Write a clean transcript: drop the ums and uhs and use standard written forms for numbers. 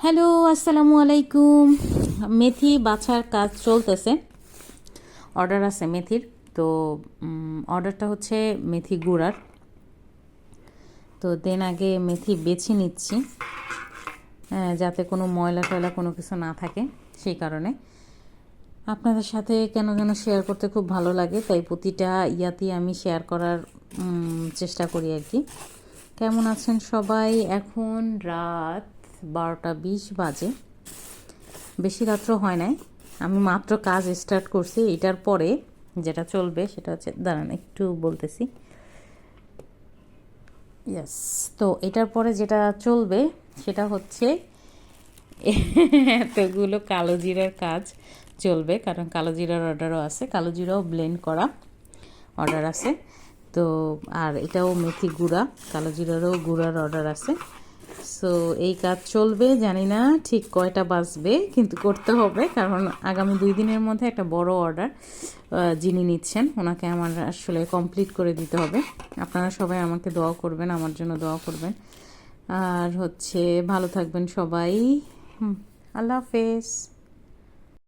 Hello, আসসালামু আলাইকুম। মেথি বাছার কাজ চলতেছে। অর্ডার আছে মেথির। তো অর্ডারটা হচ্ছে মেথি গুঁড়ার। তো দেন আগে মেথি বেছে নিচ্ছি, যাতে কোনো ময়লা টয়লা কোনো কিছু না থাকে। সেই কারণে আপনাদের সাথে কেন যেন শেয়ার করতে খুব ভালো লাগে, তাই প্রতিটা ইয়াতেই আমি শেয়ার করার চেষ্টা করি আর কি। কেমন আছেন সবাই? এখন রাত 12টা 20 বাজে। বেশি রাত্র হয় নাই, আমি মাত্র কাজ স্টার্ট করছি। এটার পরে যেটা চলবে সেটা হচ্ছে, দাঁড়ান একটু বলতেছি। ইয়েস, তো এটার পরে যেটা চলবে সেটা হচ্ছে এতগুলো কালো জিরার কাজ চলবে, কারণ কালো জিরার অর্ডারও আছে, কালো জিরাও ব্লেন্ড করা অর্ডার আছে। তো আর এটাও মেথি গুঁড়া, কালো জিরারও গুঁড়ার অর্ডার আছে। সো এই কাজ চলবে, জানি না ঠিক কয়টা বাজবে, কিন্তু করতে হবে, কারণ আগামী 2 দিনের মধ্যে একটা বড় অর্ডার যিনি নিচ্ছেন ওনাকে আমার আসলে কমপ্লিট করে দিতে হবে। আপনারা সবাই আমাকে দোয়া করবেন, আমার জন্য দোয়া করবেন। আর হচ্ছে ভালো থাকবেন সবাই। আল্লাহ হাফেজ।